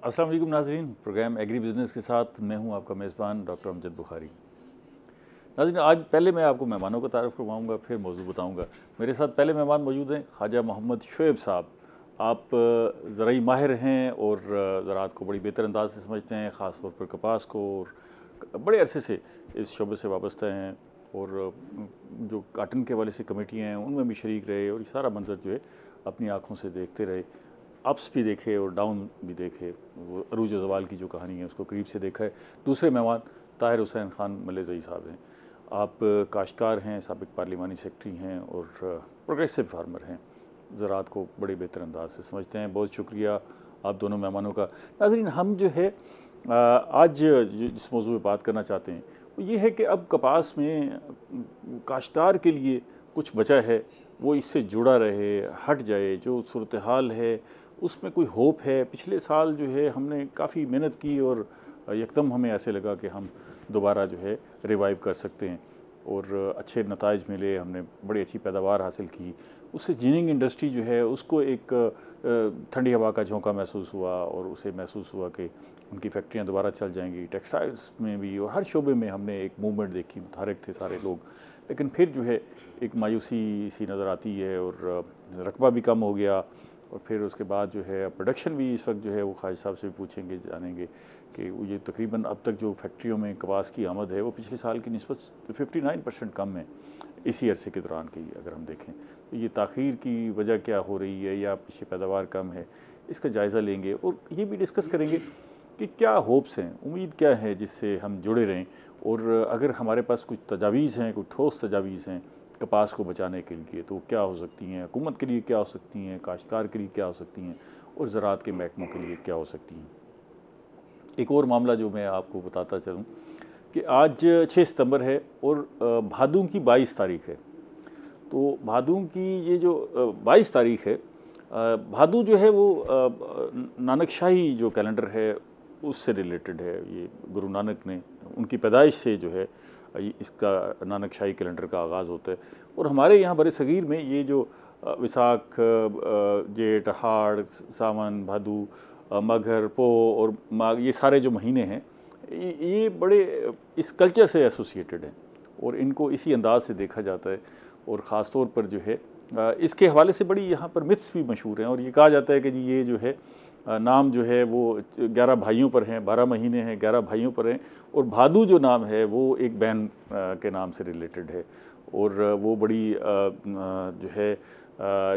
अस्सलाम वालेकुम नाज़रीन, प्रोग्राम एग्री बिज़नेस के साथ मैं हूं आपका मेज़बान डॉक्टर अमजद बुखारी। नाज़रीन, आज पहले मैं आपको मेहमानों का तारुफ करवाऊंगा, फिर मौजू बताऊंगा। मेरे साथ पहले मेहमान मौजूद हैं ख्वाजा मोहम्मद शोएब साहब। आप ज़राई माहिर हैं और ज़राअत को बड़ी बेहतर अंदाज से समझते हैं, ख़ास तौर पर कपास को, और बड़े अरसे से इस शोबे से वाबस्ता हैं और जो काटन के हवाले से कमेटियाँ हैं उनमें भी शरीक रहे और ये सारा मंजर जो है अपनी आँखों से देखते रहे। अप्स भी देखे और डाउन भी देखे, वो अरूज ज़वाल की जो कहानी है उसको करीब से देखा है। दूसरे मेहमान ताहिर हुसैन ख़ान मलेज़ई साहब हैं। आप काश्तकार हैं, साबिक़ पार्लिमानी सेक्रेटरी हैं और प्रोग्रेसिव फार्मर हैं, ज़राअत को बड़े बेहतर अंदाज से समझते हैं। बहुत शुक्रिया आप दोनों मेहमानों का। नाज़रीन, हम जो है आज जिस मौजू पर बात करना चाहते हैं वो ये है कि अब कपास में काश्तकार के लिए कुछ बचा है, वो इससे जुड़ा रहे, हट जाए। जो सूरत हाल है उसमें कोई होप है? पिछले साल जो है हमने काफ़ी मेहनत की और यकदम हमें ऐसे लगा कि हम दोबारा जो है रिवाइव कर सकते हैं और अच्छे नताइज मिले, हमने बड़ी अच्छी पैदावार हासिल की। उससे जिनिंग इंडस्ट्री जो है उसको एक ठंडी हवा का झोंका महसूस हुआ और उसे महसूस हुआ कि उनकी फैक्ट्रियां दोबारा चल जाएंगी। टेक्सटाइल्स में भी और हर शोबे में हमने एक मूवमेंट देखी, मुतहरिक थे सारे लोग। लेकिन फिर जो है एक मायूसी सी नज़र आती है और रकबा भी कम हो गया। और फिर उसके बाद जो है प्रोडक्शन भी इस वक्त जो है वो ख्वाजा साहब से भी पूछेंगे, जानेंगे कि ये तकरीबन अब तक जो फैक्ट्रियों में कपास की आमद है वो पिछले साल की निस्बत 59% कम है इसी अरसे के दौरान की। अगर हम देखें तो ये ताख़ीर की वजह क्या हो रही है या पीछे पैदावार कम है, इसका जायज़ा लेंगे और ये भी डिस्कस करेंगे कि क्या होप्स हैं, उम्मीद क्या है जिससे हम जुड़े रहें। और अगर हमारे पास कुछ तजावीज़ हैं, कुछ ठोस तजावीज़ हैं कपास को बचाने के लिए, तो क्या हो सकती हैं, हुकूमत के लिए क्या हो सकती हैं, काश्तकार के लिए क्या हो सकती हैं और ज़राअत के महकमों के लिए क्या हो सकती हैं। एक और मामला जो मैं आपको बताता चलूँ कि आज 6 सितंबर है और भादों की 22 तारीख है। तो भादों की ये जो 22 तारीख है, भादू जो है वो नानक शाही जो कैलेंडर है उससे रिलेटेड है। ये गुरु नानक ने, उनकी पैदाइश से जो है इसका नानक शाही कैलेंडर का आगाज़ होता है। और हमारे यहाँ बड़े सगीर में ये जो विसाख, जेठ, हाड़, सावन, भादू, मगर, पो और माघ, ये सारे जो महीने हैं ये बड़े इस कल्चर से एसोसिएटेड हैं और इनको इसी अंदाज से देखा जाता है। और ख़ास तौर पर जो है इसके हवाले से बड़ी यहाँ पर मिथ्स भी मशहूर हैं और ये कहा जाता है कि जी ये जो है नाम जो है वो 11 भाइयों पर हैं, 12 महीने हैं, 11 भाइयों पर हैं। और भादू जो नाम है वो एक बहन के नाम से रिलेटेड है और वो बड़ी जो है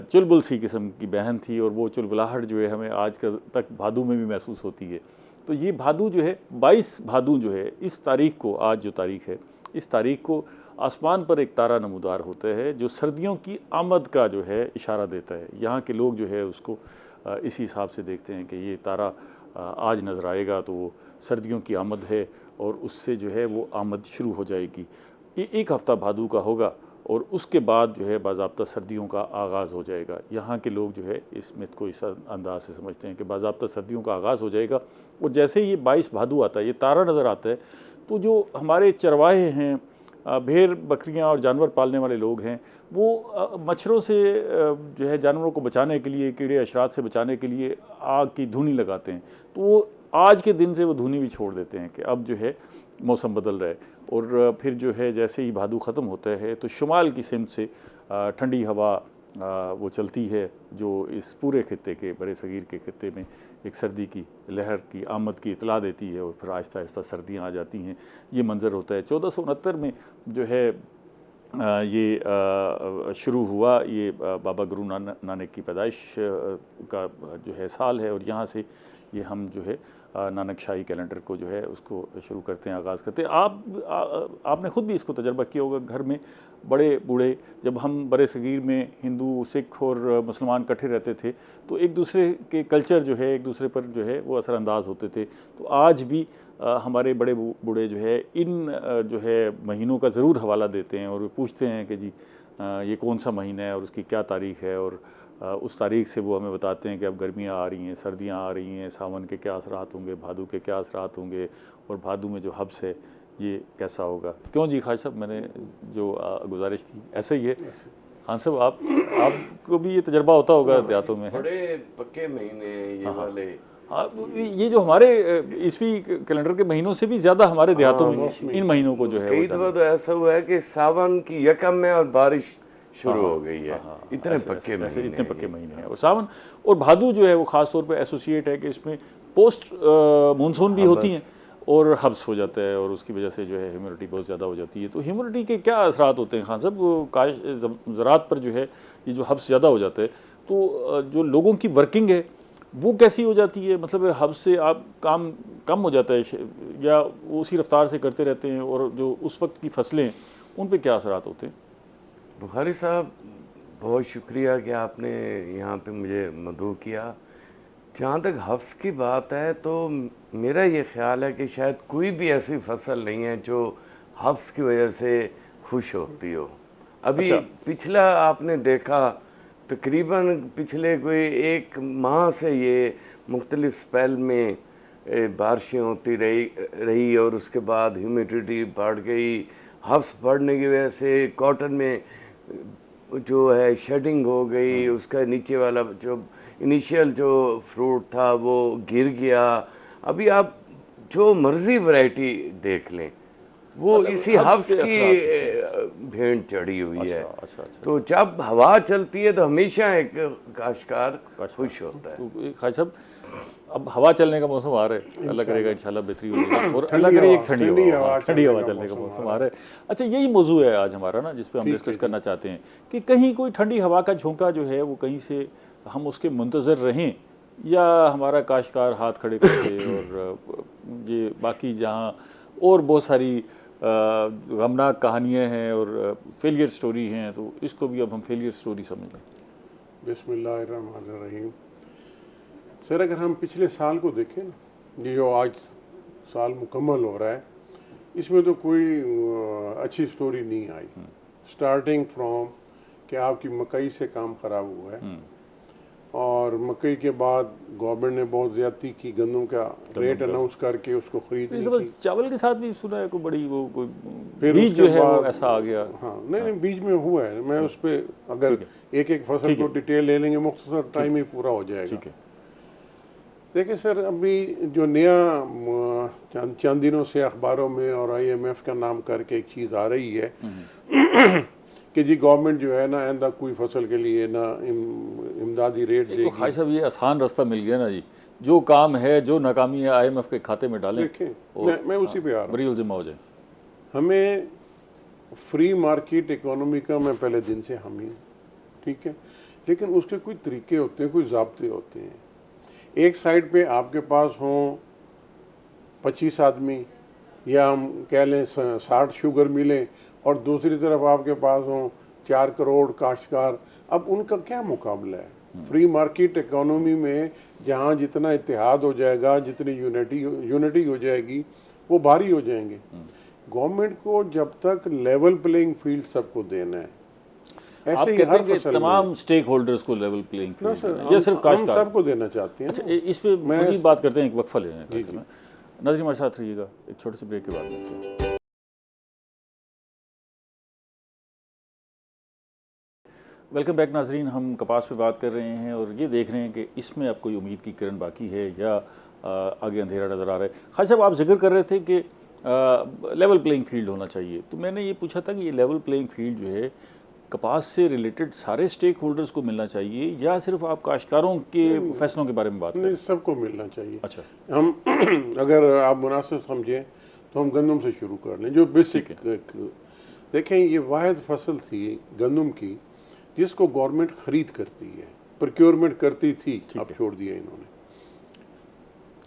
चुलबुल सी किस्म की बहन थी और वो चुलबुलाहट जो है हमें आज तक भादू में भी महसूस होती है। तो ये भादू जो है 22 भादू जो है, इस तारीख को, आज जो तारीख है इस तारीख को आसमान पर एक तारा नमूदार होता है जो सर्दियों की आमद का जो है इशारा देता है। यहाँ के लोग जो है उसको इसी हिसाब से देखते हैं कि ये तारा आज नज़र आएगा तो वो सर्दियों की आमद है और उससे जो है वो आमद शुरू हो जाएगी। ये एक हफ़्ता भादू का होगा और उसके बाद जो है बाज़ाब्ता सर्दियों का आगाज़ हो जाएगा। यहाँ के लोग जो है इस मिथ को इस अंदाज से समझते हैं कि बाज़ाब्ता सर्दियों का आगाज़ हो जाएगा। और जैसे ही ये 22 भादू आता है, ये तारा नज़र आता है, तो जो हमारे चरवाहे हैं, भेड़ बकरियां और जानवर पालने वाले लोग हैं, वो मच्छरों से जो है जानवरों को बचाने के लिए, कीड़े अशरात से बचाने के लिए आग की धूनी लगाते हैं। तो वो आज के दिन से वो धूनी भी छोड़ देते हैं कि अब जो है मौसम बदल रहा है। और फिर जो है जैसे ही भादू ख़त्म होता है तो शुमाल की सिमत से ठंडी हवा वो चलती है जो इस पूरे खित्ते के, बड़े सगीर के खित्ते में एक सर्दी की लहर की आमद की इतला देती है और फिर आहिस्ता आहिस्ता सर्दियाँ आ जाती हैं। ये मंज़र होता है। 1469 में जो है ये शुरू हुआ, ये बाबा गुरु नानक की पैदाइश का जो है साल है और यहाँ से ये हम जो है नानक शाही कैलेंडर को जो है उसको शुरू करते हैं, आगाज़ करते हैं। आपने ख़ुद भी इसको तजर्बा किया होगा घर में, बड़े बूढ़े, जब हम बड़े सगीर में हिंदू, सिख और मुसलमान इकट्ठे रहते थे तो एक दूसरे के कल्चर जो है एक दूसरे पर जो है वो असरअंदाज होते थे। तो आज भी हमारे बड़े बूढ़े जो है इन जो है महीनों का ज़रूर हवाला देते हैं और वो पूछते हैं कि जी ये कौन सा महीना है और उसकी क्या तारीख़ है। और उस तारीख़ से वो हमें बताते हैं कि अब गर्मियाँ आ रही हैं, सर्दियाँ आ रही हैं, सावन के क्या असरात होंगे, भादू के क्या असरात होंगे और भादू में जो हब्स है ये कैसा होगा। क्यों जी ख्वाजा साहब, मैंने जो गुजारिश की ऐसा ही है। हाँ साहब, आपको भी ये तजर्बा होता होगा देहातों में? बड़े पक्के महीने ये वाले हाँ, ये जो हमारे ईस्वी कैलेंडर के महीनों से भी ज़्यादा हमारे देहातों में इन महीनों को जो है कई दफा तो ऐसा हुआ है कि सावन की यकम में और बारिश शुरू हो गई है। इतने पक्के महीने, इतने पक्के महीने हैं। और सावन और भादु जो है वो ख़ास तौर पे एसोसिएट है कि इसमें पोस्ट मानसून भी होती हैं और हब्स हो जाता है और उसकी वजह से जो है ह्यूमिडिटी बहुत ज़्यादा हो जाती है। तो ह्यूमिडिटी के क्या असरात होते हैं खान साहब, वो ज़रात पर जो है ये जो हब्स ज़्यादा हो जाते हैं तो जो लोगों की वर्किंग है वो कैसी हो जाती है? मतलब हब्स से आप काम कम हो जाता है या उसी रफ्तार से करते रहते हैं और जो उस वक्त की फसलें उन पे क्या असरात होते हैं? बुखारी साहब बहुत शुक्रिया कि आपने यहाँ पे मुझे मदऊ किया। जहाँ तक हफ्स की बात है तो मेरा ये ख्याल है कि शायद कोई भी ऐसी फसल नहीं है जो हफ्स की वजह से खुश होती हो। अभी पिछला आपने देखा तकरीबन पिछले कोई एक माह से ये मुख्तलिफ स्पेल में बारिशें होती रही और उसके बाद ह्यूमिडिटी बढ़ गई। हफ्स बढ़ने की वजह से कॉटन में जो है शेडिंग हो गई, उसका नीचे वाला जो इनिशियल जो फ्रूट था वो गिर गया। अभी आप जो मर्जी वैरायटी देख लें वो इसी हफ्स की भेंट चढ़ी हुई है। तो जब हवा चलती है तो हमेशा एक काश्तकार खुश होता है। तो खान साहब अब हवा चलने का मौसम आ रहा है, अल्लाह करेगा इंशाल्लाह बेहतरी हो जाएगी और अल्लाह करे एक ठंडी हवा चलने का मौसम आ रहा है। अच्छा यही मौजू है आज हमारा ना, जिस पे हम डिस्कस करना चाहते हैं कि कहीं कोई ठंडी हवा का झोंका जो है वो कहीं से हम उसके मुंतज़र रहें या हमारा काश्तकार हाथ खड़े करके और ये बाकी जहाँ और बहुत सारी गमनाक कहानियाँ हैं और फेलियर स्टोरी हैं, तो इसको भी अब हम फेलियर स्टोरी समझ लें। बिस्मिल्लाहिर्रहमानिर्रहीम। सर अगर हम पिछले साल को देखें ना, ये जो आज साल मुकम्मल हो रहा है इसमें तो कोई अच्छी स्टोरी नहीं आई। स्टार्टिंग फ्रॉम कि आपकी मकई से काम ख़राब हुआ है और मकई के बाद गवर्नमेंट ने बहुत ज़्यादती की, गंदम का रेट अनाउंस करके उसको खरीद की। चावल के साथ भी सुना है कोई बड़ी वो कोई बीज जो है वो ऐसा आ गया। हाँ नहीं बीज में हुआ है। मैं उस पर अगर एक एक फसल को डिटेल ले लेंगे मुख्तसर टाइम ही पूरा हो जाएगा। देखिए सर अभी जो नया चंद दिनों से अखबारों में और IMF का नाम करके एक चीज़ आ रही है कि जी गवर्नमेंट जो है ना आइंदा कोई फसल के लिए ना इमदादी रेट देगी। खाई साहब ये आसान रास्ता मिल गया ना जी, जो काम है जो नाकामी है IMF के खाते में डालें। देखें मैं उसी पे आ रहा हूँ, बड़ी उल्जिमा हो जाए। हमें फ्री मार्केट इकोनॉमी का मैं पहले दिन से हामी, ठीक है, लेकिन उसके कोई तरीके होते हैं, कोई ज़ाब्ते होते हैं। एक साइड पे आपके पास हों 25 आदमी या हम कह लें 60 शुगर मिलें और दूसरी तरफ आपके पास हों 4 करोड़ काश्तकार। अब उनका क्या मुकाबला है? फ्री मार्केट इकोनॉमी में जहाँ जितना इत्तेहाद हो जाएगा, जितनी यूनिटी हो जाएगी वो भारी हो जाएंगे। गवर्नमेंट को जब तक लेवल प्लेइंग फील्ड सबको देना है, ऐसे ही हर फसल तमाम स्टेक होल्डर्स को लेवल प्लेइंग फील्ड या सिर्फ काश्तकार सबको देना चाहते हैं। अच्छा इस पे मज़ीद बात करते हैं, एक वक्फा ले रहे हैं। नाज़रीन हमारे साथ रहिएगा, एक छोटे से ब्रेक के बाद मिलते हैं। वेलकम बैक नाजरीन। हम कपास पे बात कर रहे हैं और ये देख रहे हैं कि इसमें अब कोई उम्मीद की किरण बाकी है या आगे अंधेरा नज़र आ रहा है। खान साहब आप जिक्र कर रहे थे कि लेवल प्लेइंग फील्ड होना चाहिए, तो मैंने ये पूछा था कि ये लेवल प्लेइंग फील्ड जो है कपास से रिलेटेड सारे स्टेक होल्डर्स को मिलना चाहिए या सिर्फ आप काश्तकारों के फैसलों के बारे में बात करें? नहीं, सबको मिलना चाहिए। अच्छा हम अगर आप मुनासिब समझें तो हम गंदम से शुरू कर लें, जो बेसिक देखें। ये वाहिद फसल थी गंदम की जिसको गवर्नमेंट खरीद करती है, प्रोक्योरमेंट करती थी, अब छोड़ दिया इन्होंने।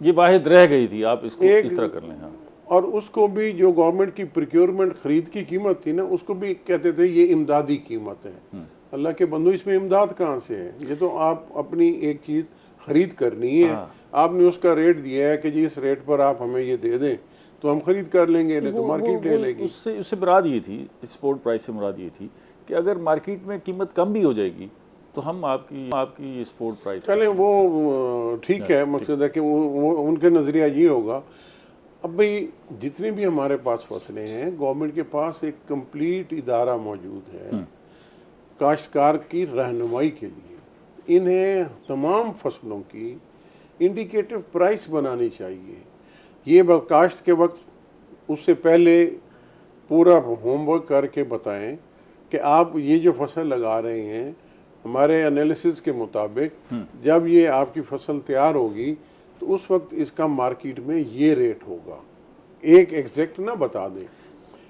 ये वाहिद रह गई थी, आप इसको इस तरह कर लें। हाँ, और उसको भी जो गवर्नमेंट की प्रोक्योरमेंट खरीद की कीमत थी ना, उसको भी कहते थे ये इमदादी कीमत है। अल्लाह के बंदो, इसमें इमदाद कहाँ से है? ये तो आप अपनी एक चीज़ खरीद करनी है। आपने उसका रेट दिया है कि जी इस रेट पर आप हमें ये दे दें तो हम खरीद कर लेंगे, नहीं तो मार्केट ले लेगी। उससे मुराद ये थी, स्पोर्ट प्राइस से मुराद ये थी कि अगर मार्केट में कीमत कम भी हो जाएगी तो हम आपकी स्पोर्ट प्राइस चलें, वो ठीक है। मकसद है कि वो उनके नज़रिया ये होगा। अब भाई जितनी भी हमारे पास फसलें हैं, गवर्नमेंट के पास एक कंप्लीट इदारा मौजूद है काश्तकार की रहनुमाई के लिए। इन्हें तमाम फसलों की इंडिकेटिव प्राइस बनानी चाहिए। ये काश्त के वक्त उससे पहले पूरा होमवर्क करके बताएं कि आप ये जो फसल लगा रहे हैं, हमारे एनालिसिस के मुताबिक जब ये आपकी फसल तैयार होगी तो उस वक्त इसका मार्केट में ये रेट होगा। एक एग्जैक्ट ना बता दें।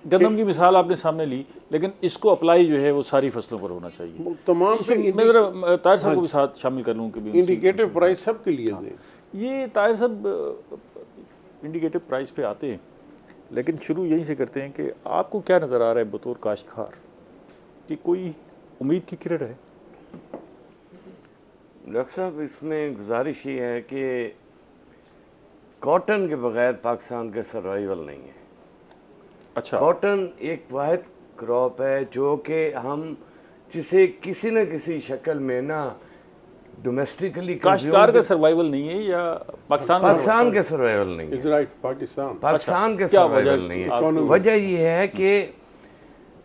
गंदम की मिसाल आपने सामने ली, लेकिन इसको अप्लाई जो है वो सारी फसलों पर होना चाहिए। तमाम पे मैं ज़रा ताहिर साहब को भी साथ शामिल कर लूँ कि भी इंडिकेटिव प्राइस सबके लिए दें। ये ताहिर साहब इंडिकेटिव प्राइस पे आते हैं, लेकिन शुरू यहीं से करते हैं कि आपको क्या नज़र आ रहा है बतौर काश्तकार कि कोई उम्मीद की किरण है? डॉक्टर साहब, इसमें गुजारिश ये है कि कॉटन के बगैर पाकिस्तान का सर्वाइवल नहीं है। अच्छा, कॉटन एक वाहिद क्रॉप है जो कि हम जिसे किसी न किसी शक्ल में ना डोमेस्टिकली काश्तकार का सर्वाइवल नहीं है या पाकिस्तान के सर्वाइवल नहीं है? राइट, पाकिस्तान के क्या सर्वाइवल वजह नहीं है। वजह ये है कि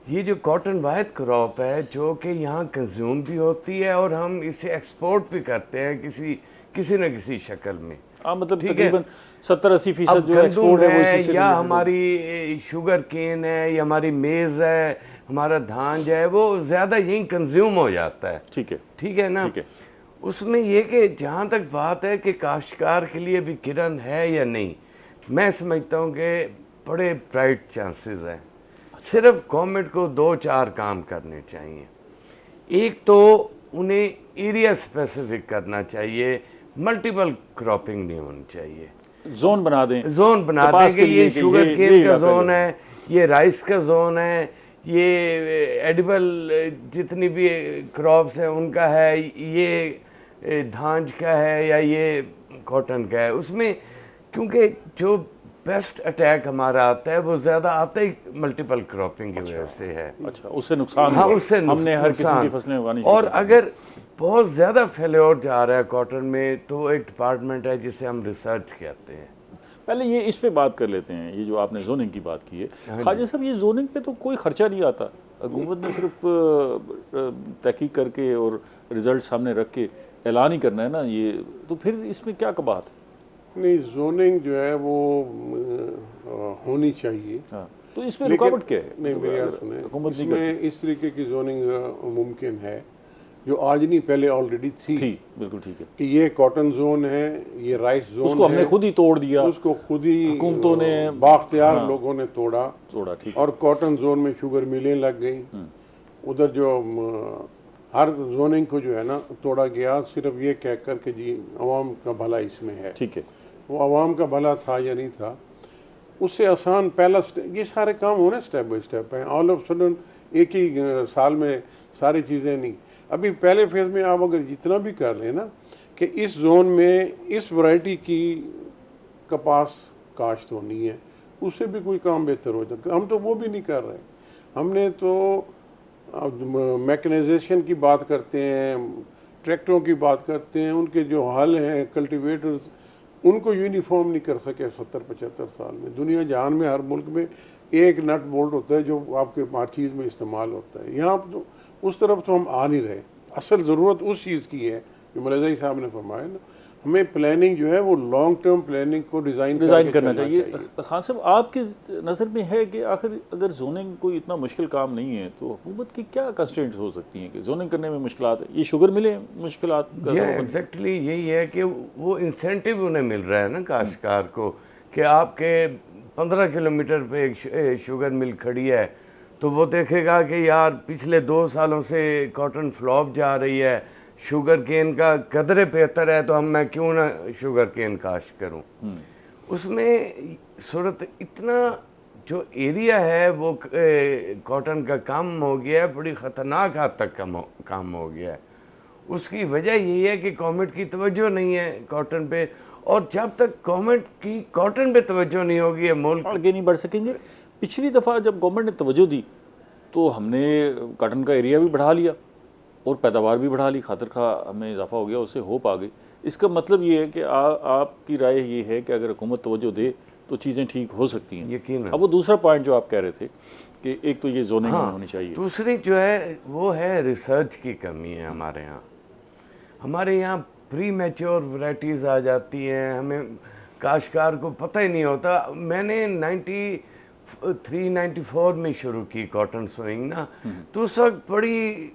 ये जो कॉटन वाहिद क्रॉप है जो कि यहाँ कंज्यूम भी होती है और हम इसे एक्सपोर्ट भी करते हैं किसी न किसी शक्ल में। मतलब ठीक है। तकरीबन 70-80% अब जो एक्सपोर्ट है वो है इसी से या related है। हमारी शुगर केन है या हमारी मेज़ है, हमारा धान जो है वो ज़्यादा यहीं कंज्यूम हो जाता है। ठीक है, ठीक है ना? ठीक है। उसमें ये कि जहाँ तक बात है कि काश्तकार के लिए भी किरण है या नहीं, मैं समझता हूँ कि बड़े ब्राइट चांसेस हैं। सिर्फ गवर्नमेंट को 2-4 काम करने चाहिए। एक तो उन्हें एरिया स्पेसिफिक करना चाहिए, मल्टीपल क्रॉपिंग नहीं होनी चाहिए। जोन बना दें, जोन बना कपास दें कि के लिए ये कि शुगर ये केन का इलाका जोन जो है, ये राइस का जोन है, ये एडिबल जितनी भी क्रॉप्स हैं उनका है, ये धान का है या ये कॉटन का है। उसमें क्योंकि जो बेस्ट अटैक हमारा आता है वो ज़्यादा आता ही मल्टीपल क्रॉपिंग की वजह से है। अच्छा, उससे नुकसान हाँ, हुआ। उससे हमने हर किस्म नुकसान। की फसलें उगानी और शुरू कर दी। अगर बहुत ज़्यादा फेल्योर जा रहा है कॉटन में तो एक डिपार्टमेंट है जिसे हम रिसर्च कहते हैं। पहले ये इस पे बात कर लेते हैं, ये जो आपने जोनिंग की बात की है ख्वाजा साहब, ये जोनिंग पे तो कोई खर्चा नहीं आता। हुकूमत ने सिर्फ तहकीक करके और रिजल्ट सामने रख के ऐलान ही करना है ना, ये तो फिर इसमें क्या कबात है? नहीं, जोनिंग जो है वो होनी चाहिए। हाँ, तो इसमें रुकावट क्या है? नहीं, मेरी बात हुकूमत सुने, नहीं करती। इसमें इस तरीके की जोनिंग मुमकिन है जो आज नहीं पहले ऑलरेडी थी। बिल्कुल ठीक है कि ये कॉटन जोन है, ये राइस जोन उसको हमने है, खुद ही तोड़ दिया, उसको खुद ही हुकूमतों ने बाख्तियार हाँ, लोगों ने तोड़ा। ठीक और कॉटन जोन में शुगर मिलें लग गई। उधर जो हर जोनिंग को जो है ना तोड़ा गया, सिर्फ ये कह कर के जी अवाम का भला इसमें है। ठीक है, वो अवाम का भला था या नहीं था, उससे आसान पहला ये सारे काम होने स्टेप बाय स्टेप हैं। ऑल ऑफ सडन एक ही साल में सारी चीज़ें नहीं। अभी पहले फेज़ में आप अगर जितना भी कर लें ना कि इस जोन में इस वैरायटी की कपास काश्त होनी है, उससे भी कोई काम बेहतर हो जाता है। हम तो वो भी नहीं कर रहे। हमने तो मैकेनाइजेशन की बात करते हैं, ट्रैक्टरों की बात करते हैं, उनके जो हल हैं, कल्टीवेटर्स, उनको यूनिफॉर्म नहीं कर सके 70-75 साल में। दुनिया जहान में हर मुल्क में एक नट बोल्ट होता है जो आपके हर चीज़ में इस्तेमाल होता है। यहाँ तो उस तरफ तो हम आ नहीं रहे। असल ज़रूरत उस चीज़ की है जो मलज़ई साहब ने फरमाया ना, हमें प्लानिंग जो है वो लॉन्ग टर्म प्लानिंग को डिज़ाइन करना चाहिए। खान साहब, आपकी नज़र में है कि आखिर अगर जोनिंग कोई इतना मुश्किल काम नहीं है तो हुकूमत की क्या कंस्ट्रेंट्स हो सकती हैं कि जोनिंग करने में मुश्किलात है? ये शुगर मिले मुश्किलात का एग्जैक्टली यही है कि वो इंसेंटिव उन्हें मिल रहा है ना काश्तकार को कि आपके 15 किलोमीटर पे एक शुगर मिल खड़ी है तो वो देखेगा कि यार पिछले 2 सालों से कॉटन फ्लॉप जा रही है, शुगर केन का कदरे बेहतर है तो मैं क्यों ना शुगर केन काश्त करूं। उसमें सूरत इतना जो एरिया है वो कॉटन का कम हो गया है, बड़ी ख़तरनाक हद तक कम हो गया है। उसकी वजह यही है कि गवर्नमेंट की तवज्जो नहीं है कॉटन पे, और जब तक गवर्नमेंट की कॉटन पे तवज्जो नहीं होगी ये मुल्क आगे नहीं बढ़ सकेंगे। पिछली दफ़ा जब गवर्नमेंट ने तवज्जो दी तो हमने कॉटन का एरिया भी बढ़ा लिया और पैदावार भी बढ़ा ली, खातर खा हमें इजाफा हो गया, उससे होप आ गई। इसका मतलब ये है कि आपकी राय ये है कि अगर हुकूमत तवज्जो दे तो चीज़ें ठीक हो सकती हैं। यकीन। अब वो दूसरा पॉइंट जो आप कह रहे थे कि एक तो ये जोनिंग होनी चाहिए, दूसरी जो है वो है रिसर्च की कमी है हमारे यहाँ। हमारे यहाँ प्री मैच्योर वैरायटीज़ आ जाती हैं, हमें काश्तकार को पता ही नहीं होता। मैंने 93-94 में शुरू की कॉटन सोइंग ना, तो उस वक्त बड़ी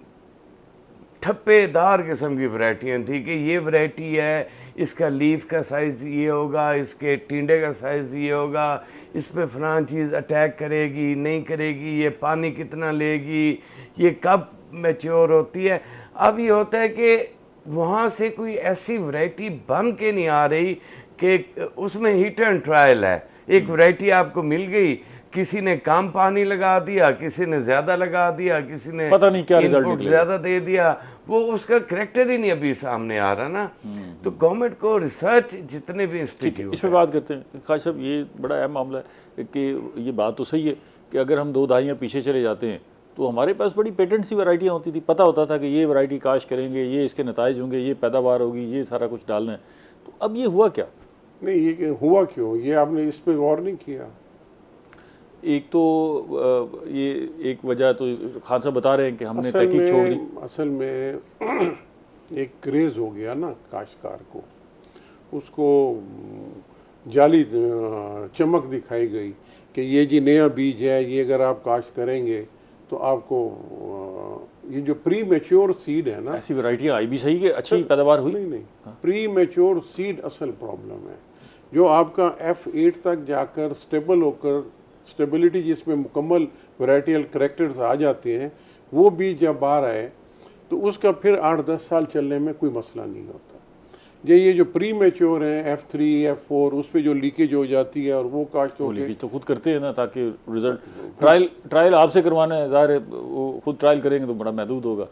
ठप्पेदार किस्म की वैरायटियाँ थी कि ये वैरायटी है, इसका लीफ का साइज़ ये होगा, इसके टिंडे का साइज़ ये होगा, इस पे फलां चीज़ अटैक करेगी नहीं करेगी, ये पानी कितना लेगी, ये कब मैच्योर होती है। अब ये होता है कि वहाँ से कोई ऐसी वैरायटी बन के नहीं आ रही कि उसमें हिट एंड ट्रायल है। एक वैरायटी आपको मिल गई, किसी ने कम पानी लगा दिया, किसी ने ज़्यादा लगा दिया, किसी ने पता नहीं क्या रिजल्ट इनपुट ज़्यादा दे दिया, वो उसका करैक्टर ही नहीं अभी सामने आ रहा ना। तो गवर्नमेंट को रिसर्च जितने भी इंस्टीट्यूट, इस पर बात करते हैं। खास साहब, ये बड़ा अहम मामला है कि ये बात तो सही है कि अगर हम 2 दहाइयाँ पीछे चले जाते हैं तो हमारे पास बड़ी पेटेंट सी वैरायटियाँ होती थी, पता होता था कि ये वैरायटी काश्त करेंगे, ये इसके नताइज होंगे, ये पैदावार होगी, ये सारा कुछ डालना है। तो अब ये हुआ क्या? नहीं, ये हुआ क्यों, ये आपने इस पर गौर नहीं किया? एक तो ये एक वजह तो खान साहब बता रहे हैं कि हमने तहकीक छोड़ दी। असल में एक क्रेज़ हो गया ना काश्तकार को, उसको जाली चमक दिखाई गई कि ये जी नया बीज है, ये अगर आप काश्त करेंगे तो आपको ये जो प्री मैच्योर सीड है ना, ऐसी वैरायटियाँ आई भी सही कि अच्छी पैदावार हुई। नहीं, प्री मैच्योर सीड असल प्रॉब्लम है। जो आपका F8 तक जाकर स्टेबल होकर, स्टेबिलिटी जिसमें मुकम्मल वैरायटियल करैक्टर्स आ जाते हैं, वो बीज जब बाहर आए तो उसका फिर 8-10 साल चलने में कोई मसला नहीं होता। ये जो प्री मैच्योर हैं F3 F4, उस पर जो लीकेज हो जाती है और वो काश्त हो लीकेज तो खुद करते हैं ना, ताकि रिजल्ट ट्रायल आपसे करवाना है, ज़ाहिर है वो खुद ट्रायल करेंगे तो बड़ा महदूद होगा।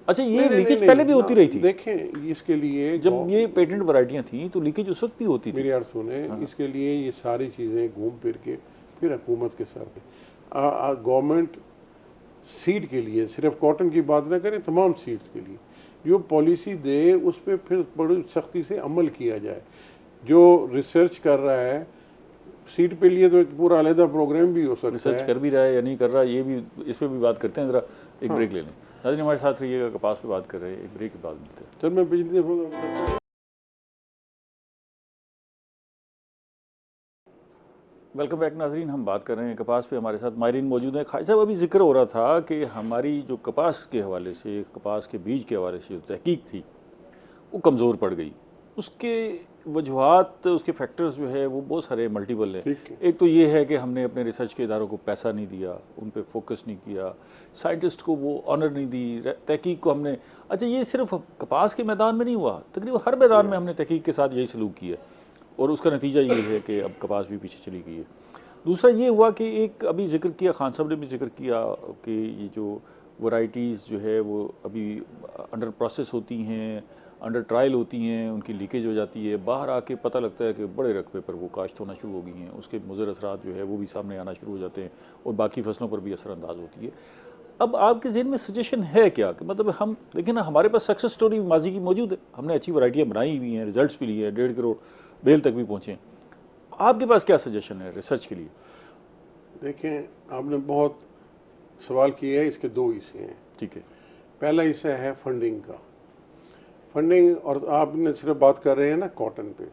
अच्छा, ये लीकेज पहले भी होती रही थी? देखें, इसके लिए जब ये पेटेंट वैरायटियाँ थी तो लीकेज उस वक्त भी होती थी। मेरी यार सुने, इसके लिए ये सारी चीज़ें घूम फिर के फिर हुकूमत के सर पे। गवर्नमेंट सीड के लिए, सिर्फ कॉटन की बात ना करें, तमाम सीड्स के लिए जो पॉलिसी दे उस पर फिर बड़ी सख्ती से अमल किया जाए। जो रिसर्च कर रहा है सीड पे लिए तो एक पूरा अलहदा प्रोग्राम भी हो सकता है। रिसर्च कर भी रहा है या नहीं कर रहा, ये भी, इस पर भी बात करते हैं। ज़रा एक ब्रेक ले लें। नाज़रीन, हमारे साथ रहिएगा, कपास पे बात कर रहे हैं, एक ब्रेक के बाद मिलते हैं। सर, मैं पिछली दफ़ा वेलकम बैक नाजरीन, हम बात कर रहे हैं कपास पे। हमारे साथ माहिरीन मौजूद हैं। खाई साहब, अभी जिक्र हो रहा था कि हमारी जो कपास के हवाले से, कपास के बीज के हवाले से जो तहकीक थी वो कमज़ोर पड़ गई। उसके वजूहात, उसके फैक्टर्स जो है वो बहुत सारे मल्टीपल हैं। एक तो ये है कि हमने अपने रिसर्च के इदारों को पैसा नहीं दिया, उन पर फोकस नहीं किया, साइंटिस्ट को वो ऑनर नहीं दी, तहकीक को हमने, अच्छा ये सिर्फ कपास के मैदान में नहीं हुआ, तकरीबन हर मैदान में हमने तहकीक के साथ यही सलूक किया और उसका नतीजा ये है कि अब कपास भी पीछे चली गई है। दूसरा ये हुआ कि एक अभी जिक्र किया, खान साहब ने भी जिक्र किया कि ये जो वैरायटीज़ जो है वो अभी अंडर प्रोसेस होती हैं, अंडर ट्रायल होती हैं, उनकी लीकेज हो जाती है, बाहर आके पता लगता है कि बड़े रकबे पर वो काश्त होना शुरू हो गई हैं, उसके मुज़र असरात जो है वो भी सामने आना शुरू हो जाते हैं और बाकी फसलों पर भी असरअंदाज होती है। अब आपके ज़हन में सजेशन है क्या कि मतलब हम देखें ना, हमारे पास सक्सेस स्टोरी माजी की मौजूद है, हमने अच्छी वैरायटियाँ बनाई हुई हैं, रिजल्ट्स भी लिए हैं, 1.5 करोड़ बेल तक भी पहुँचे। आपके पास क्या सजेशन है रिसर्च के लिए? देखें, आपने बहुत सवाल किए हैं, इसके 2 हिस्से हैं। ठीक है। पहला हिस्सा है फंडिंग का। फंडिंग, और आपने सिर्फ बात कर रहे हैं ना कॉटन पे।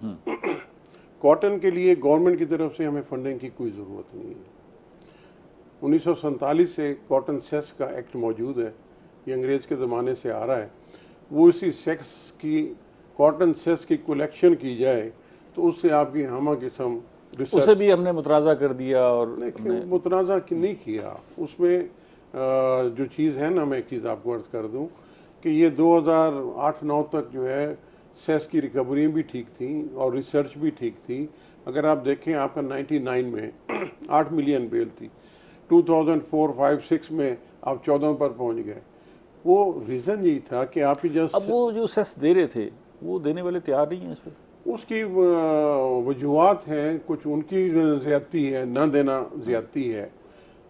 कॉटन के लिए गवर्नमेंट की तरफ से हमें फंडिंग की कोई ज़रूरत नहीं है। 1947 से कॉटन सेस का एक्ट मौजूद है, ये अंग्रेज़ के ज़माने से आ रहा है। वो इसी सेक्स की, कॉटन सेस की कलेक्शन की जाए तो उससे आपकी हमा किस्म रिसर्च, उसे भी हमने मुतराज़ा कर दिया। और मुतनाज़ा नहीं किया उसमें। जो चीज़ है ना, मैं एक चीज़ आपको अर्ज़ कर दूं कि ये 2008-9 तक जो है सेस की रिकवरी भी ठीक थी और रिसर्च भी ठीक थी। अगर आप देखें, आपका 99 में 8 मिलियन बेल थी, 2004, 5, 6 में आप 14 पर पहुंच गए। वो रीज़न यही था कि आप ही जस्ट, अब वो जो सेस दे रहे थे वो देने वाले तैयार नहीं हैं इस पर। उसकी वजूहत हैं, कुछ उनकी ज़्यादती है, ना देना ज़्यादती है।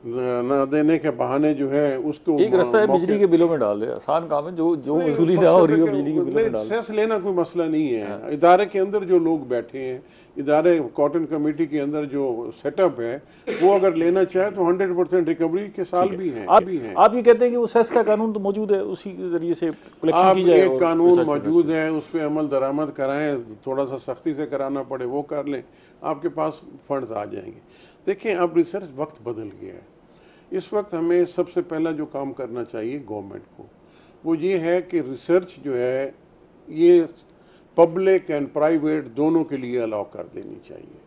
न देने के बहाने जो है उसको एक रास्ता है बिजली के बिलों में डाल दे, आसान काम है, जो वसूली ना हो रही हो बिजली के बिलों में डाल दे। सेस लेना कोई मसला नहीं है। इदारे के अंदर जो लोग बैठे हैं, इदारे कॉटन कमेटी के अंदर जो सेटअप है, वो अगर लेना चाहे तो 100% रिकवरी के साल भी हैं। आप ये कहते हैं कि वो सेस का कानून तो मौजूद है, उसी के जरिए से कलेक्शन की जाए। एक कानून मौजूद है, उस पर अमल दरामद कराएं, थोड़ा सा सख्ती से कराना पड़े वो कर लें, आपके पास फंड्स आ जाएंगे। देखें, अब रिसर्च वक्त बदल गया है। इस वक्त हमें सबसे पहला जो काम करना चाहिए गवर्नमेंट को, वो ये है कि रिसर्च जो है ये पब्लिक एंड प्राइवेट दोनों के लिए अलाउ कर देनी चाहिए।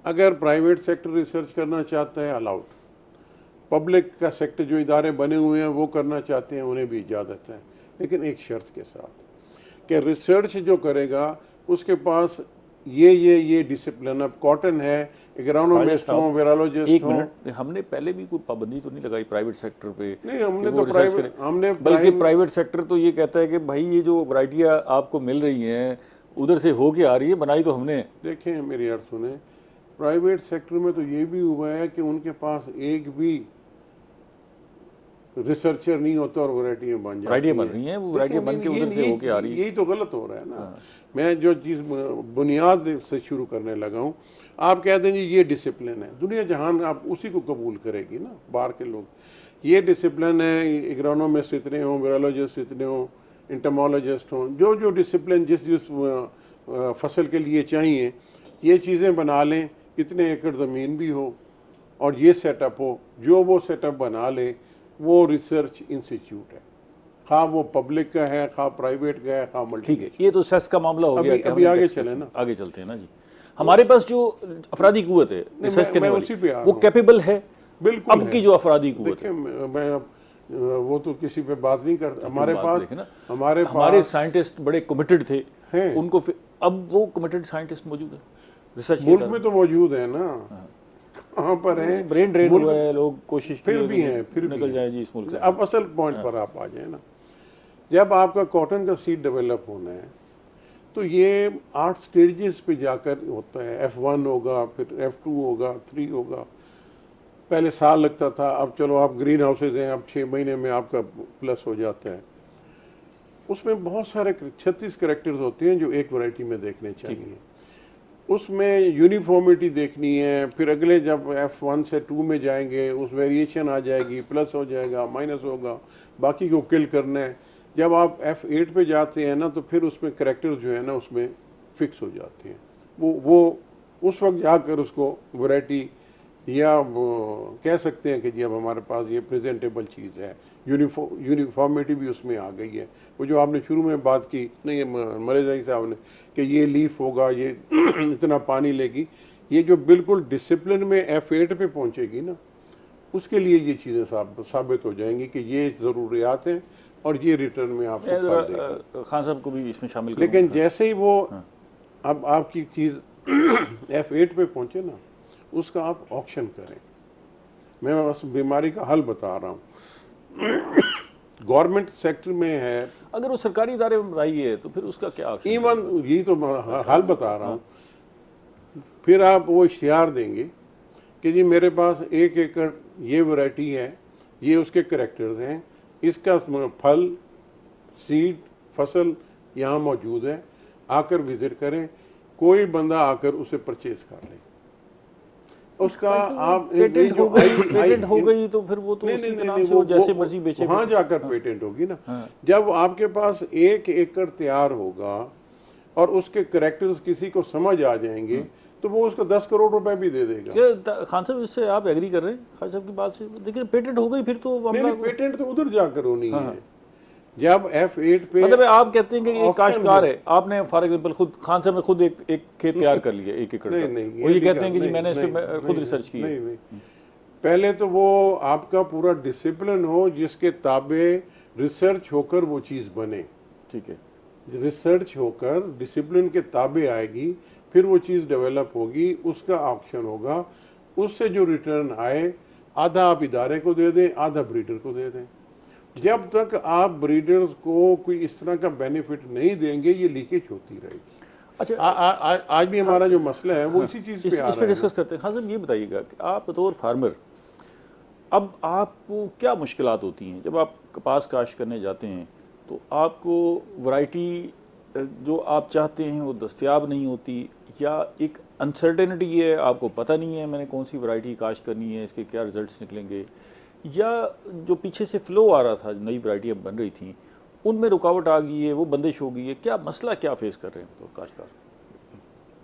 अगर प्राइवेट सेक्टर रिसर्च करना चाहता है अलाउड, पब्लिक का सेक्टर जो इदारे बने हुए हैं वो करना चाहते हैं उन्हें भी इजाज़त है, लेकिन एक शर्त के साथ कि रिसर्च जो करेगा उसके पास ये डिसिप्लिन। अब कॉटन है, एग्रोनोमिस्ट हो, वेरालॉजिस्ट हो। हमने पहले भी कोई पाबंदी तो नहीं लगाई प्राइवेट सेक्टर पे? नहीं, हमने तो बल्कि प्राइवेट सेक्टर तो ये कहता है कि भाई ये जो वैरायटियाँ आपको मिल रही हैं उधर से होके आ रही है, बनाई तो हमने। देखें मेरी अर्ज सुने, प्राइवेट सेक्टर में तो ये भी हुआ है कि उनके पास एक भी रिसर्चर नहीं होता और वैरायटियाँ बन रही हैं, वो वैरायटियाँ बन के उधर से होके आ रही है। यही तो गलत हो रहा है ना। मैं जो चीज़ बुनियाद से शुरू करने लगा हूँ, आप कह दें जी ये डिसिप्लिन है, दुनिया जहान आप उसी को कबूल करेगी ना। बाहर के लोग ये डिसिप्लिन है, एग्रोनोमिस्ट इतने हों, वेरालॉजिस्ट इतने हों, इंटमोलॉजिस्ट हों, जो डिसिप्लिन जिस फसल के लिए चाहिए, ये चीज़ें बना लें, इतने एकड़ ज़मीन भी हो और ये सेटअप हो, जो वो सेटअप बना ले वो रिसर्च इंस्टीट्यूट है, खा वो पब्लिक का है, खा प्राइवेट का है, खा मल्टी। ठीक है, ये तो सेस का मामला हो गया। अभी आगे चले ना, आगे चलते हैं ना जी। हमारे पास जो अफरादी कुव्वत है रिसर्च करने वाली, वो कैपेबल है बिल्कुल। अब की जो अफरादी कुव्वत है, मैं वो तो किसी पे बात नहीं करता। हमारे साइंटिस्ट बड़े कमिटेड थे, उनको अब वो कमिटेड साइंटिस्ट मौजूद है रिसर्च मुल्क में तो मौजूद है ना, कहाँ पर है? ब्रेन ड्रेन हुआ है, लोग कोशिश फिर भी हैं, फिर निकल जाए जी इस मुल्क से। अब असल पॉइंट पर आप आ जाए ना, जब आपका कॉटन का सीड डेवलप होना है तो ये 8 स्टेजेस पे जाकर होता है। F1 होगा, फिर F2 होगा, 3 होगा। पहले साल लगता था, अब चलो आप ग्रीन हाउसेज हैं, अब 6 महीने में आपका प्लस हो जाता है। उसमें बहुत सारे 36 कैरेक्टर्स होते हैं जो एक वैरायटी में देखने चाहिए। उसमें यूनिफॉर्मिटी देखनी है, फिर अगले जब F1 से 2 में जाएंगे उस वेरिएशन आ जाएगी, प्लस हो जाएगा, माइनस होगा, बाकी को किल करना है। जब आप F8 पे जाते हैं ना तो फिर उसमें कैरेक्टर्स जो है ना उसमें फिक्स हो जाते हैं। वो उस वक्त जाकर उसको वैरायटी या कह सकते हैं कि जी अब हमारे पास ये प्रेजेंटेबल चीज़ है, यूनिफॉर्मिटी भी उसमें आ गई है। वो जो आपने शुरू में बात की नहीं मरेजाई साहब ने कि ये लीफ होगा, ये इतना पानी लेगी, ये जो बिल्कुल डिसिप्लिन में F8 पे पहुंचेगी ना, उसके लिए ये चीज़ें साबित हो जाएंगी कि ये ज़रूरियात हैं और ये रिटर्न में आपको खान साहब को भी इसमें शामिल। लेकिन जैसे ही वो अब आपकी चीज़ F8 पे पहुंचे ना, उसका आप ऑक्शन करें। मैं बस बीमारी का हल बता रहा हूँ। गवर्नमेंट सेक्टर में है, अगर वो सरकारी इदारे में बताई है तो फिर उसका क्या ऑप्शन? इवन यही तो हल बता रहा हूँ। फिर आप वो इश्तिहार देंगे कि जी मेरे पास 1 एकड़ ये वैरायटी है, ये उसके करैक्टर्स हैं, इसका फल, सीड, फसल यहाँ मौजूद है, आकर विजिट करें, कोई बंदा आकर उसे परचेज कर ले। उसका आप पेटेंट हो गई तो फिर वो तो उसी के नाम से वो जैसे मर्जी बेचे, वहाँ जाकर पेटेंट होगी ना। जब आपके पास 1 एकड़ तैयार होगा और उसके करैक्टर्स किसी को समझ आ जाएंगे तो वो उसको 10 करोड़ रुपए भी दे देगा। खान साहब इससे आप एग्री कर रहे हैं खान साहब की बात से? देखिए पेटेंट हो गई फिर तो पेटेंट तो उधर जाकर होनी है। जब F8 पे मतलब आप कहते हैं कि ये काश्तकार है, आपने फॉर एग्जांपल खुद खान साहब ने खुद एक खेत तैयार कर लिया 1 एकड़ का, नहीं, वो ये कहते हैं कि जी मैंने इस पे खुद रिसर्च की है। पहले तो वो आपका पूरा डिसिप्लिन हो जिसके ताबे रिसर्च होकर वो चीज़ बने। ठीक है, रिसर्च होकर डिसिप्लिन के ताबे आएगी, फिर वो चीज़ डेवलप होगी, उसका ऑक्शन होगा, उससे जो रिटर्न आए आधा आप इदारे को दे दें, आधा ब्रीडर को दे दें। जब तक आप ब्रीडर्स को कोई इस तरह का बेनिफिट नहीं देंगे ये लीकेज होती रहेगी। अच्छा, आज भी हमारा जो मसला है वो इसी चीज़ पे आ रहा है। डिस्कस करते हैं। हाँ साहब, ये बताइएगा कि आप बतौर फार्मर अब आपको क्या मुश्किलात होती हैं जब आप कपास काश्त करने जाते हैं? तो आपको वैरायटी जो आप चाहते हैं वो दस्तयाब नहीं होती, या एक अनसर्टेनिटी है, आपको पता नहीं है मैंने कौन सी वैरायटी काश्त करनी है, इसके क्या रिजल्ट्स निकलेंगे, या जो पीछे से फ्लो आ रहा था, नई वैरायटियाँ बन रही थी, उनमें रुकावट आ गई है, वो बंदिश हो गई है, क्या मसला क्या फेस कर रहे हैं तो काश्तकार?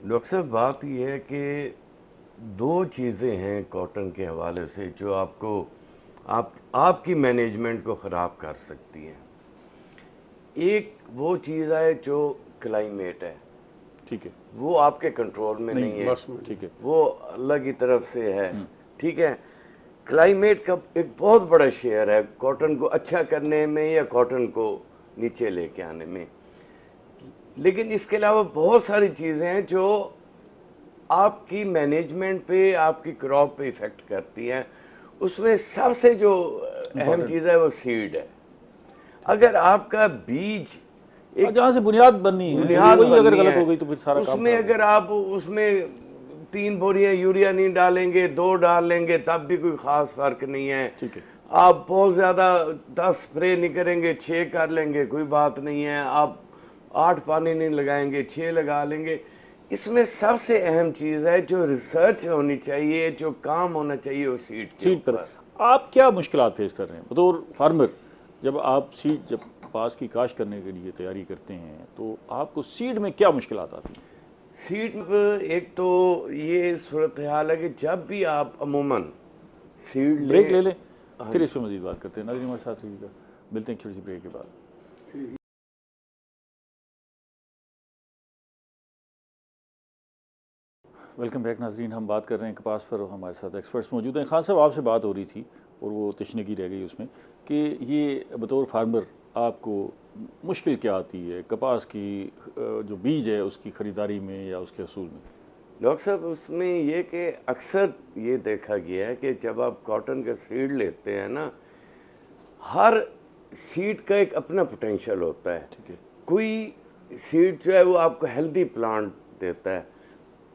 डॉक्टर साहब, बात यह है कि दो चीज़ें हैं कॉटन के हवाले से जो आपकी मैनेजमेंट को ख़राब कर सकती हैं। एक वो चीज़ है जो क्लाइमेट है, ठीक है, वो आपके कंट्रोल में नहीं है, बस में ठीक है, वो अल्लाह की तरफ से है। ठीक है, क्लाइमेट का एक बहुत बड़ा शेयर है कॉटन को अच्छा करने में या कॉटन को नीचे लेके आने में। लेकिन इसके अलावा बहुत सारी चीज़ें हैं जो आपकी मैनेजमेंट पे, आपकी क्रॉप पे इफ़ेक्ट करती हैं। उसमें सबसे जो अहम चीज़ है वो सीड है। अगर आपका बीज जहाँ से बुनियाद बननी है, बुनियाद वही अगर बननी गलत है, हो गई तो फिर सारा काम उसमें खराब अगर आप उसमें 3 बोरियां यूरिया नहीं डालेंगे, 2 डाल लेंगे, तब भी कोई ख़ास फ़र्क नहीं है। ठीक है, आप बहुत ज़्यादा 10 स्प्रे नहीं करेंगे, 6 कर लेंगे, कोई बात नहीं है। आप 8 पानी नहीं लगाएंगे, 6 लगा लेंगे। इसमें सबसे अहम चीज़ है जो रिसर्च होनी चाहिए, जो काम होना चाहिए वो सीड के सीड पर ऊपर। आप क्या मुश्किलात फेस कर रहे हैं बतौर फार्मर? जब आप सीड, जब कपास की काश्त करने के लिए तैयारी करते हैं तो आपको सीड में क्या मुश्किलात आती हैं? सीड पर एक तो ये सूरत हाल है कि जब भी आप अमूमन सीड ब्रेक ले लें, फिर इस पर मजीद बात करते हैं। नाज़रीन हमारे साथ रहिएगा, मिलते हैं एक छोटी सी ब्रेक के बाद। वेलकम बैक नाजरीन, हम बात कर रहे हैं कपास पर और हमारे साथ एक्सपर्ट्स मौजूद हैं। खान साहब, आपसे बात हो रही थी और वो तशनीकी रह गई उसमें कि ये बतौर फार्मर आपको मुश्किल क्या आती है कपास की जो बीज है उसकी ख़रीदारी में या उसके असूल में? डॉक्टर साहब, उसमें ये कि अक्सर ये देखा गया है कि जब आप कॉटन का सीड लेते हैं ना, हर सीड का एक अपना पोटेंशियल होता है। ठीक है, कोई सीड जो है वो आपको हेल्दी प्लांट देता है,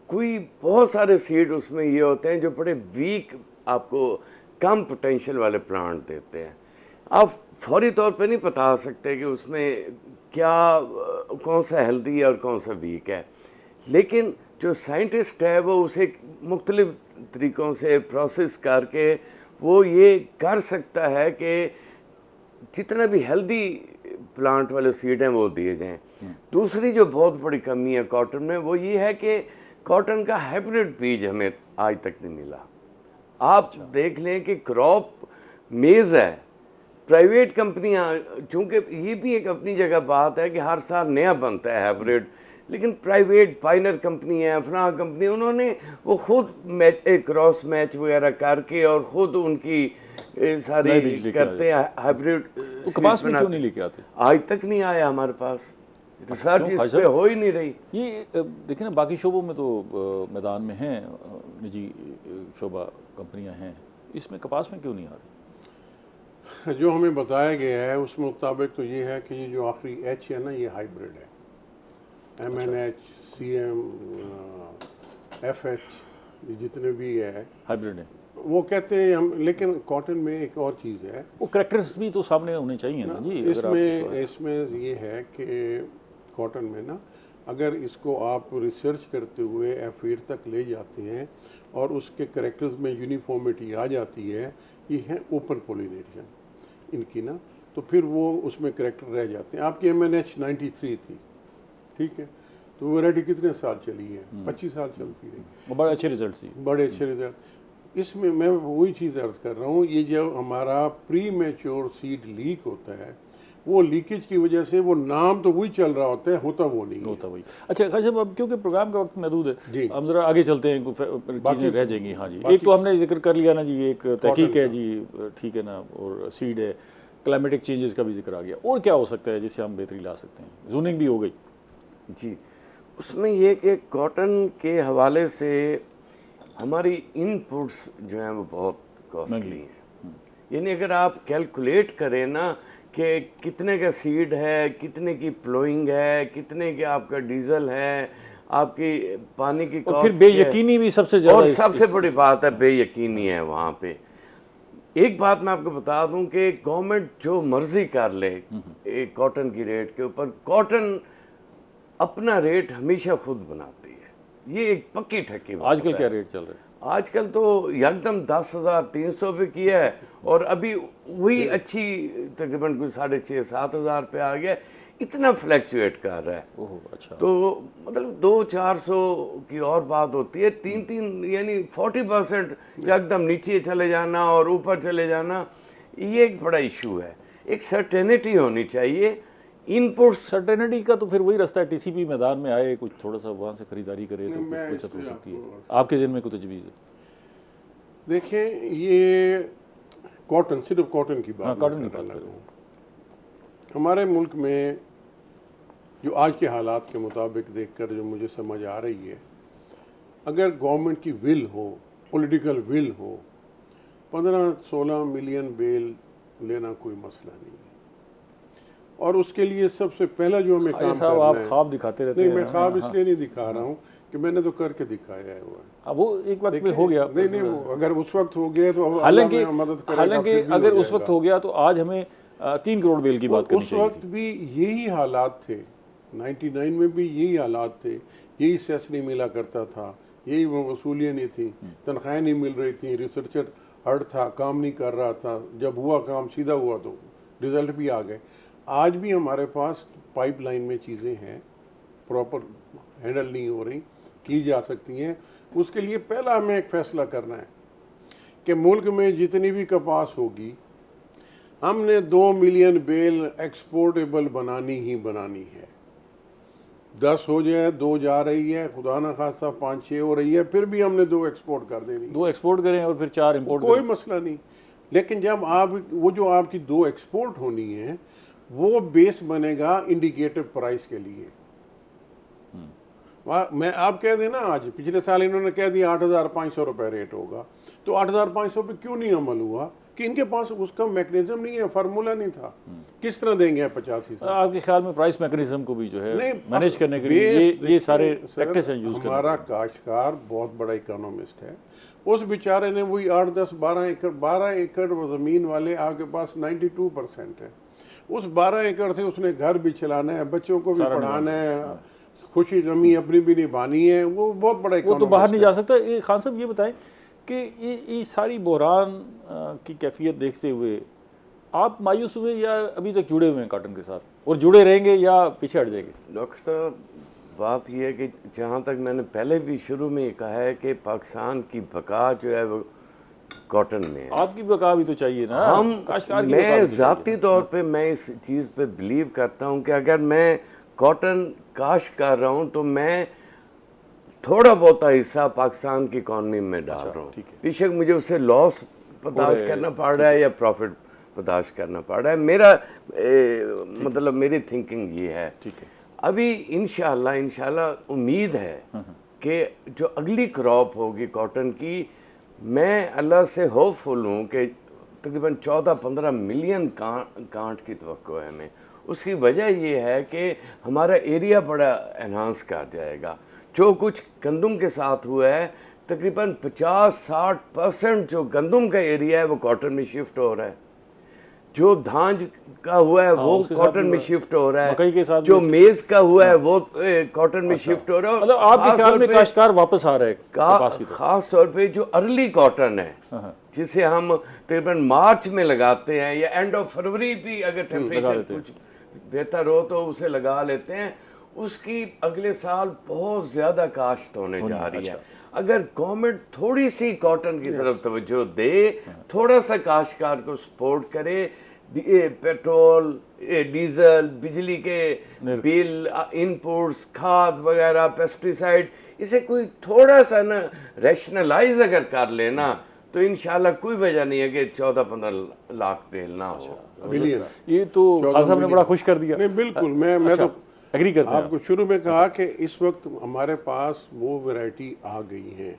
कोई बहुत सारे सीड उसमें ये होते हैं जो बड़े वीक, आपको कम पोटेंशियल वाले प्लांट देते हैं। आप फौरी तौर पे नहीं बता सकते कि उसमें क्या कौन सा हेल्दी है और कौन सा वीक है, लेकिन जो साइंटिस्ट है वो उसे मुख्तलिफ तरीक़ों से प्रोसेस करके वो ये कर सकता है कि जितना भी हेल्दी प्लांट वाले सीड हैं वो दिए जाएं। दूसरी जो बहुत बड़ी कमी है कॉटन में वो ये है कि कॉटन का हाइब्रिड बीज हमें आज तक नहीं मिला। आप देख लें कि क्रॉप मेज़ है, प्राइवेट कंपनियां, चूँकि ये भी एक अपनी जगह बात है कि हर साल नया बनता है हाइब्रिड, लेकिन प्राइवेट पाइनर कंपनी है, फलां कंपनी, उन्होंने वो खुद मैच, क्रॉस मैच वगैरह करके और ख़ुद उनकी सारी करते हैं हाइब्रिड। तो कपास में क्यों नहीं लेके आते? आज तक नहीं आया हमारे पास, रिसर्च इस पे हो ही नहीं रही। ये देखिए ना, बाकी शोबों में तो मैदान में हैं, निजी शोबा कंपनियां हैं, इसमें कपास में क्यों नहीं आ रही? जो हमें बताया गया है उस मुताबिक तो ये है कि ये जो आखिरी एच है ना, ये हाइब्रिड है। MNH, CM, FH, ये जितने भी है हाइब्रिड है, वो कहते हैं हम। लेकिन कॉटन में एक और चीज़ है, वो करैक्टर्स भी तो सामने होने चाहिए ना जी। अगर इसमें ये है कि कॉटन में ना, अगर इसको आप रिसर्च करते हुए F8 तक ले जाते हैं और उसके करैक्टर्स में यूनिफॉर्मिटी आ जाती है, ये है ओपन पोलिनेशन इनकी ना, तो फिर वो उसमें करैक्टर रह जाते हैं। आपकी MNH 93 थी, ठीक है, तो वैरायटी कितने साल चली है? 25 साल चलती रही, वो बड़े अच्छे रिजल्ट थी, बड़े अच्छे रिजल्ट। इसमें मैं वही चीज़ अर्ज कर रहा हूँ, ये जब हमारा प्री मैच्योर सीड लीक होता है, वो लीकेज की वजह से वो नाम तो वही चल रहा होता है, होता वो नहीं होता वही। अच्छा खान साहब, अब क्योंकि प्रोग्राम का वक्त महदूद है, हम जरा आगे चलते हैं, चीज़ें रह जाएंगी। हाँ जी, एक तो हमने जिक्र कर लिया ना जी, एक तहकीक है जी, ठीक है ना, और सीड है, क्लाइमेटिक चेंजेस का भी जिक्र आ गया, और क्या हो सकता है जिससे हम बेहतरी ला सकते हैं? जूनिंग भी हो गई जी। उसमें ये कि कॉटन के हवाले से हमारी इनपुट्स जो हैं वो बहुत कॉस्टली हैं। यानी अगर आप कैलकुलेट करें ना कि कितने का सीड है, कितने की प्लोइंग है, कितने के आपका डीजल है, आपकी पानी की कॉस्ट, फिर बेयकीनी भी सबसे ज़्यादा, और सबसे बड़ी बात है बेयकीनी है वहाँ पे। एक बात मैं आपको बता दूं कि गवर्नमेंट जो मर्जी कर ले एक कॉटन की रेट के ऊपर, कॉटन अपना रेट हमेशा खुद बनाती है, ये एक पक्की ठक्की बात आजकल है। क्या रेट चल रहा है? आजकल तो एकदम 10,300 पे किया है, और अभी वही अच्छी तकरीबन कुछ 6,500-7,000 पे आ गया, इतना फ्लैक्चुएट कर रहा है। ओह अच्छा। तो मतलब 200-400 की और बात होती है, 3-3 यानी 40% एकदम नीचे चले जाना और ऊपर चले जाना, ये एक बड़ा इशू है। एक सर्टेनिटी होनी चाहिए इनपुट्स। सर्टेनिटी का तो फिर वही रास्ता है, टीसीपी मैदान में आए, कुछ थोड़ा सा वहाँ से खरीदारी करे तो मैं कुछ बचत हो इसमें सकती है। आपको- आपके जिन में कुछ तजवीज़ है? देखें, ये कॉटन, सिर्फ कॉटन की बात हाँ, कॉटन मैं की करने बात लगा हूँ। हमारे मुल्क में जो आज के हालात के मुताबिक देखकर जो मुझे समझ आ रही है, अगर गवर्नमेंट की विल हो, पॉलिटिकल विल हो, 15-16 मिलियन बेल लेना कोई मसला नहीं है। और उसके लिए सबसे पहला जो हमें काम साहब, करना आप है, ख्वाब दिखाते रहते नहीं हैं मैं ना। ख्वाब हाँ। इसलिए नहीं दिखा रहा हूँ कि मैंने तो करके दिखाया है वो। हाँ, वो एक वक्त में देखिए, हो गया। नहीं वो अगर उस वक्त हो गया तो अब हालांकि अल्लाह में मदद करेगा, हालांकि फिर भी अगर हो उस वक्त जाएगा। हो गया तो आज हमें 3 करोड़ बेल की बात करनी उस चाहिए वक्त भी यही हालात थे, 99 में भी यही हालात थे, यही सेस नहीं मिला करता था, यही वसूलियाँ नहीं थी, तनख्वाहें नहीं मिल रही थी, रिसर्चर हर्ड था, काम नहीं कर रहा था। जब हुआ काम सीधा हुआ तो रिजल्ट भी आ गए। आज भी हमारे पास पाइपलाइन में चीज़ें हैं, प्रॉपर हैंडल नहीं हो रही, की जा सकती हैं। उसके लिए पहला हमें एक फैसला करना है कि मुल्क में जितनी भी कपास होगी, हमने 2 मिलियन बेल एक्सपोर्टेबल बनानी ही बनानी है। 10 हो जाए, 2 जा रही है, खुदा ना खास्ता 5-6 हो रही है, फिर भी हमने 2 एक्सपोर्ट कर देनी, 2 एक्सपोर्ट करें और फिर 4 इंपोर्ट कोई करें। मसला नहीं। लेकिन जब आप वो जो आपकी 2 एक्सपोर्ट होनी है, वो बेस बनेगा इंडिकेटर प्राइस के लिए। मैं आप कह देना, आज पिछले साल इन्होंने कह दिया 8,500 रुपये रेट होगा, तो 8,500 पे क्यों नहीं अमल हुआ? कि इनके पास उसका मैकेनिज्म नहीं है, फार्मूला नहीं था। किस तरह देंगे 85? आपके ख्याल में प्राइस मैकेनिज्म को भी जो है नहीं, मैनेज करने के लिए ये सारे टैक्टिक्स हैं यूज करने? हमारा काश्तकार बहुत बड़ा इकोनॉमिस्ट है, उस बेचारे ने वही 8, 10, 12 एकड़ ज़मीन वाले आपके पास 92% है। उस 12 एकड़ से उसने घर भी चलाना है, बच्चों को भी पढ़ाना है, खुशी गमी अपनी भी निभानी है, वो बहुत बड़ा वो तो बाहर नहीं जा सकता। ये खान साहब ये बताएं कि ये सारी बहरान की कैफियत देखते हुए आप मायूस हुए या अभी तक जुड़े हुए हैं कॉटन के साथ, और जुड़े रहेंगे या पीछे हट जाएंगे? डॉक्टर साहब, बात यह है कि जहाँ तक मैंने पहले भी शुरू में कहा है कि पाकिस्तान की बका जो है वो कॉटन में है। आपकी बका भी तो चाहिए ना। हम काश्तकार की बका मैं भी तो ज़ाती चाहिए। तौर पे मैं इस चीज़ पे बिलीव करता हूँ कि अगर मैं कॉटन काश्त कर रहा हूँ तो मैं थोड़ा बहुत हिस्सा पाकिस्तान की इकॉनमी में डाल रहा हूँ। ठीक है। बेशक मुझे उससे लॉस बर्दाश्त करना पड़ रहा है या प्रॉफिट बर्दाश्त करना पड़ रहा है, मेरा मतलब मेरी थिंकिंग ये है। ठीक है। अभी इंशाल्लाह उम्मीद है कि जो अगली क्रॉप होगी कॉटन की, मैं अल्लाह से होपफुल हूँ कि तकरीबन 14-15 मिलियन कांट की तवक्को है हमें। उसकी वजह ये है कि हमारा एरिया बड़ा एनहांस कर जाएगा। जो कुछ गंदम के साथ हुआ है, तकरीबन 50-60% जो गंदम का एरिया है वो कॉटन में शिफ्ट हो रहा है। जो धान का हुआ है वो उसके साथ कॉटन भी में शिफ्ट हो रहा मकई के है, साथ जो भी मेज का हुआ है वो कॉटन में शिफ्ट हो रहा है। मतलब आपके ख्याल में काश्तकार वापस आ रहे हैं कपास की तरफ? खास तौर पे जो अर्ली कॉटन है, हाँ। जिसे हम तकरीबन मार्च में लगाते हैं या एंड ऑफ फरवरी भी अगर टेम्परेचर कुछ बेहतर हो तो उसे लगा लेते हैं, उसकी अगले साल बहुत ज्यादा काश्त होने जा रही है। अगर गवर्नमेंट थोड़ी सी कॉटन की तरफ तवज्जो दे, थोड़ा सा काश्तकार को सपोर्ट करे, पेट्रोल, डीजल, बिजली के बिल, इनपुट्स, खाद वगैरह, पेस्टिसाइड, इसे कोई थोड़ा सा ना रैशनलाइज अगर कर लेना तो इंशाल्लाह कोई वजह नहीं है कि 14-15 लाख बेल ना हो। मिलियन। ये तो खान साहब ने बड़ा खुश कर दिया। नहीं बिल्कुल, मैं तो एग्री करते हैं। आपको शुरू में कहा कि इस वक्त हमारे पास वो वैरायटी आ गई हैं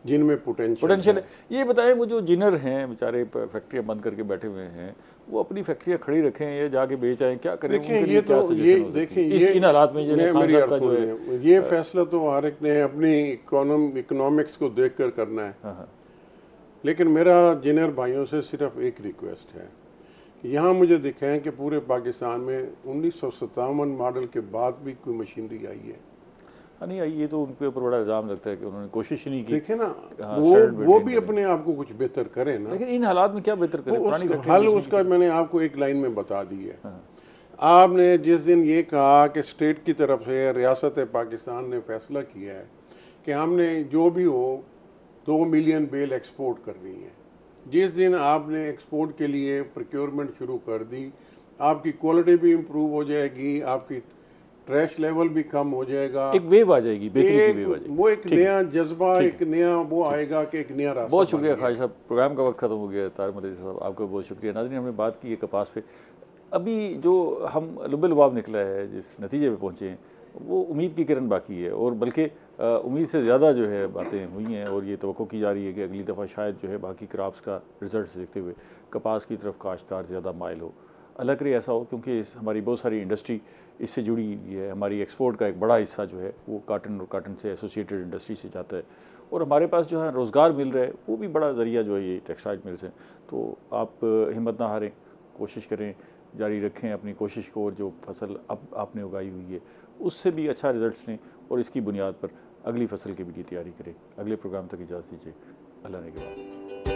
जिनमें पोटेंशियल है। ये बताएं, वो जो जिनर हैं बेचारे फैक्ट्रियां बंद करके बैठे हुए हैं, वो अपनी फैक्ट्रियां खड़ी रखें या जाके बेच आएं, क्या करें? देखिए ये तो ये देखिए ये इन हालात में मेरी अर्ज सुनिए, ये फैसला तो हर एक ने अपनी इकोनॉमिक्स को देखकर करना है। लेकिन मेरा जूनियर भाइयों से सिर्फ एक रिक्वेस्ट है कि यहाँ मुझे दिखाएं कि पूरे पाकिस्तान में 1957 मॉडल के बाद भी कोई मशीनरी आई है। हाँ, नहीं ये तो उनके ऊपर बड़ा इल्ज़ाम लगता है कि उन्होंने कोशिश ही नहीं की। देखे ना, हाँ, वो standard वो maintain भी करें। अपने आप को कुछ बेहतर करें ना। लेकिन इन हालात में क्या बेहतर करें? पुरानी उसका फैक्ट्री हल बेचने उसका की- मैंने आपको एक लाइन में बता दी है। हाँ। आपने जिस दिन ये कहा कि स्टेट की तरफ से रियासत पाकिस्तान ने फैसला किया है कि हमने जो भी हो 2 मिलियन बेल एक्सपोर्ट करनी है, जिस दिन आपने एक्सपोर्ट के लिए प्रोक्योरमेंट शुरू कर दी, आपकी क्वालिटी भी इम्प्रूव हो जाएगी, आपकी ट्रैश लेवल भी कम हो जाएगा, एक वेव आ जाएगी, बेहतरी की वेव आ एक जाएगी। वो एक ठीक है। नया जज्बा, ठीक एक नया वो आएगा कि एक नया रास्ता। बहुत शुक्रिया बन खालिद साहब, प्रोग्राम का वक्त खत्म हो गया है। तारिक मदनी साहब आपका बहुत शुक्रिया। नाज़रीन, हमने बात की है कपास पे। अभी जो हम लुबे-लुबाब निकला है, जिस नतीजे पे पहुँचे हैं, वो उम्मीद की किरण बाकी है, और बल्कि उम्मीद से ज़्यादा जो है बातें हुई हैं, और ये तवक्को की जा रही है कि अगली दफ़ा शायद जो है बाकी क्रॉप्स का रिजल्ट देखते हुए कपास की तरफ काश्तकार ज़्यादा माइल हो। अल्लाह करे ऐसा हो, क्योंकि हमारी बहुत सारी इंडस्ट्री इससे जुड़ी हुई है। हमारी एक्सपोर्ट का एक बड़ा हिस्सा जो है वो काटन और काटन से एसोसिएटेड इंडस्ट्री से जाता है, और हमारे पास जो है रोज़गार मिल रहा है, वो भी बड़ा ज़रिया जो है ये टेक्सटाइल मिल्स हैं। तो आप हिम्मत ना हारें, कोशिश करें, जारी रखें अपनी कोशिश को, और जो फसल अब आपने उगाई हुई है उससे भी अच्छा रिजल्ट्स लें, और इसकी बुनियाद पर अगली फसल की भी तैयारी करें। अगले प्रोग्राम तक इजाज़त दीजिए। अल्लाह ने के बाद।